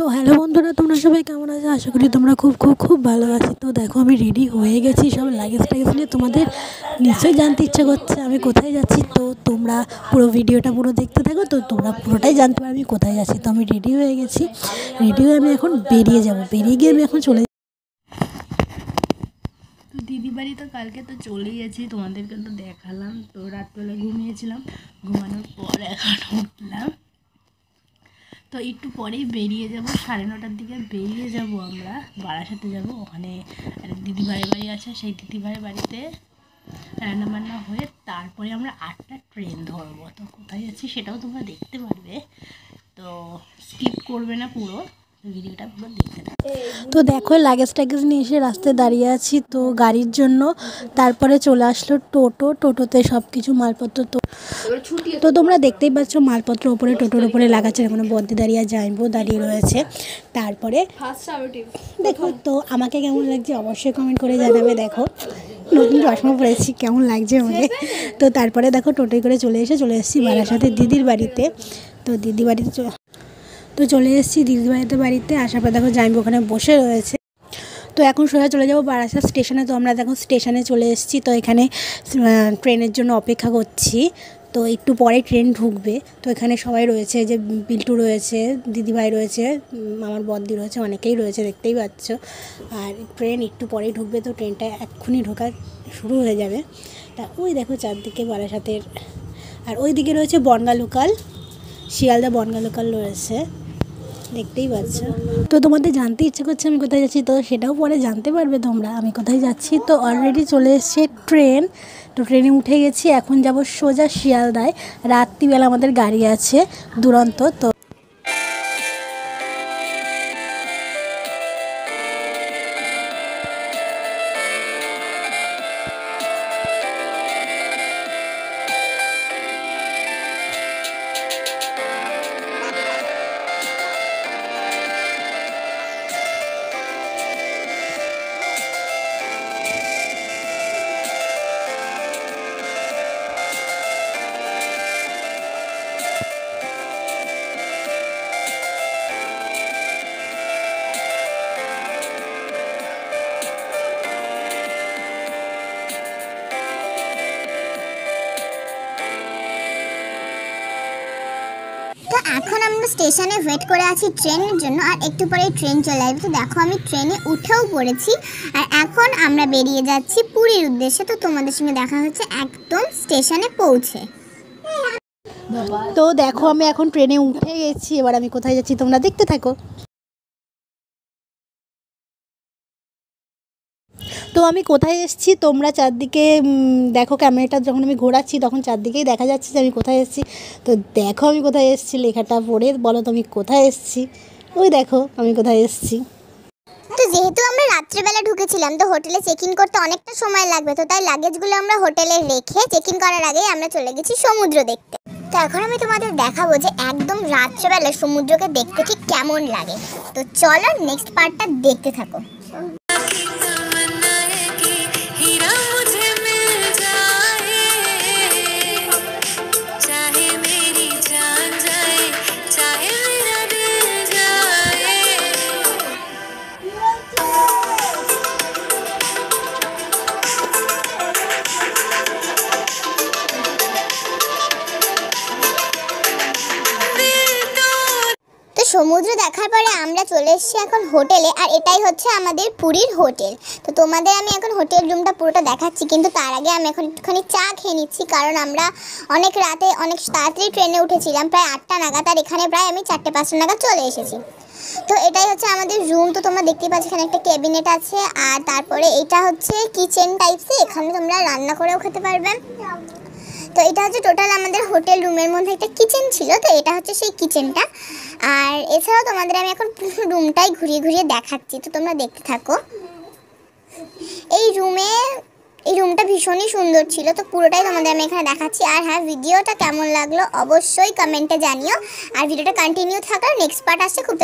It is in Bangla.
তো হ্যালো বন্ধুরা, তোমরা সবাই কেমন আছো? আশা করি তোমরা খুব খুব খুব ভালো আছো। তো দেখো আমি রেডি হয়ে গেছি সব লাগেজ টাগেজ নিয়ে। তোমাদের নিশ্চয়ই জানতে ইচ্ছা করছে আমি কোথায় যাচ্ছি। তো তোমরা পুরো ভিডিওটা পুরো দেখতে থাকো, তো তোমরা পুরোটাই জানতে পারবে আমি কোথায় যাচ্ছি। তো আমি রেডি হয়ে গেছি, রেডি হয়ে আমি এখন বেরিয়ে যাব। বেরিয়ে গিয়ে আমি এখন চলে তো দিদি বাড়ি তো কালকে তো চলেই গেছি, তোমাদেরকে তো দেখালাম। তো রাতবেলা ঘুমিয়েছিলাম, ঘুমানোর পর এখন উঠলাম। তো একটু পরেই বেরিয়ে যাব, 9:30টার দিকে বেরিয়ে যাব। আমরা বারাসাতে যাব, ওখানে দিদিভাইয়ের বাড়ি আছে। সেই দিদিভাইয়ের বাড়িতে রান্নাবান্না হয়ে তারপরে আমরা 8টার ট্রেন ধরবো। তো কোথায় যাচ্ছি সেটাও তোমরা দেখতে পারবে, তো স্কিপ করবে না, পুরো ভিডিওটা পুরো দেখতে থাকো। তো দেখো লাগেজ টাগেজ নিয়ে এসে রাস্তায় দাঁড়িয়ে আছি তো গাড়ির জন্য। তারপরে চলে আসলো টোটোতে সব কিছু মালপত্র। তো তোমরা দেখতেই পাচ্ছ মালপত্র ওপরে, টোটোর উপরে লাগাচ্ছে। এখানে বদ্দি দাঁড়িয়ে যাইবো দাঁড়িয়ে রয়েছে। তারপরে দেখো তো আমাকে কেমন লাগছে অবশ্যই কমেন্ট করে জানাবে। দেখো নতুন চশমা পরেছি, কেমন লাগছে আমাকে। তো তারপরে দেখো টোটোয় করে চলে এসেছি বারাসাতে দিদির বাড়িতে। তো দিদি বাড়িতে চলে এসেছি দিদির বাড়িতে। আসার পর দেখো জাইবো ওখানে বসে রয়েছে। তো এখন সোজা চলে যাবো বারাসাত স্টেশনে। তো আমরা দেখো স্টেশনে চলে এসেছি। তো এখানে ট্রেনের জন্য অপেক্ষা করছি। তো একটু পরে ট্রেন ঢুকবে। তো এখানে সবাই রয়েছে, যে বিল্টু রয়েছে, দিদিভাই রয়েছে, আমার বদ্দি রয়েছে, অনেকেই রয়েছে দেখতেই পাচ্ছ। আর ট্রেন একটু পরেই ঢুকবে। তো ট্রেনটা এক্ষুনি ঢোকা শুরু হয়ে যাবে। তা ওই দেখো চারদিকে বারাসাতের, আর ওই দিকে রয়েছে বনগাঁ লোকাল, শিয়ালদা বনগাঁ লোকাল রয়েছে, দেখতেই পাচ্ছ। তো তোমাদের জানতে ইচ্ছে করছে আমি কোথায় যাচ্ছি, তো সেটাও পরে জানতে পারবে তোমরা আমি কোথায় যাচ্ছি। তো অলরেডি চলে এসছে ট্রেন। তো ট্রেনে উঠে গেছি, এখন যাব সোজা শিয়ালদায়। রাত্রিবেলা আমাদের গাড়ি আছে দুরন্ত। তো এখন আমরা স্টেশনে ওয়েট করে আছি ট্রেনের জন্য, আর একটু পরে ট্রেন চলে আসবে। তো দেখো আমি ট্রেনে উঠেও পড়েছি, আর এখন আমরা বেরিয়ে যাচ্ছি পুরীর উদ্দেশ্যে। তো তোমাদের সঙ্গে দেখা হচ্ছে একদম স্টেশনে পৌঁছে। তো দেখো আমি এখন ট্রেনে উঠে গেছি, এবার আমি কোথায় যাচ্ছি তোমরা দেখতে থাকো। তো আমি কোথায় এসেছি তোমরা চারদিকে দেখো, ক্যামেরাটা যখন আমি ঘোরাচ্ছি তখন চারদিকেই দেখা যাচ্ছে যে আমি কোথায় এসেছি। তো দেখো আমি কোথায় এসেছি, লেখাটা পড়ে বলো তো আমি কোথায় এসেছি। ওই দেখো আমি কোথায় এসেছি। তো যেহেতু আমরা রাত্রেবেলা ঢুকেছিলাম, তো হোটেলে চেক ইন করতে অনেকটা সময় লাগবে। তো তাই লাগেজগুলো আমরা হোটেলে রেখে চেক ইন করার আগেই আমরা চলে গেছি সমুদ্র দেখতে। তো এখন আমি তোমাদের দেখাবো যে একদম রাত্রেবেলা সমুদ্রকে দেখতে ঠিক কেমন লাগে। তো চলো নেক্সট পার্টটা দেখতে থাকো। সমুদ্র দেখার পরে আমরা চলে এসেছি এখন হোটেলে, আর এটাই হচ্ছে আমাদের পুরীর হোটেল। তো তোমাদের আমি এখন হোটেল রুমটা পুরোটা দেখাচ্ছি, কিন্তু তার আগে আমি এখন একটুখানি চা খেয়ে নিচ্ছি, কারণ আমরা অনেক রাতে অনেক তাড়াতাড়ি ট্রেনে উঠেছিলাম, প্রায় 8টা নাগাদ, আর এখানে প্রায় আমি 4টে-5টা নাগাদ চলে এসেছি। তো এটাই হচ্ছে আমাদের রুম। তো তোমরা দেখতেই পাচ্ছ এখানে একটা ক্যাবিনেট আছে, আর তারপরে এটা হচ্ছে কিচেন টাইপসে, এখানে তোমরা রান্না করেও খেতে পারবে। তো এটা হচ্ছে টোটাল আমাদের হোটেল রুমের মধ্যে একটা কিচেন ছিল। তো এটা হচ্ছে সেই কিচেনটা, আর এছাড়াও তোমাদের আমি এখন পুরো রুমটাই ঘুরিয়ে ঘুরিয়ে দেখাচ্ছি। তো তোমরা দেখতে থাকো। এই রুমটা ভীষণই সুন্দর ছিল। তো পুরোটাই তোমাদের আমি এখানে দেখাচ্ছি। আর হ্যাঁ, ভিডিওটা কেমন লাগলো অবশ্যই কমেন্টে জানিও, আর ভিডিওটা কন্টিনিউ থাকার নেক্সট পার্ট আসছে খুব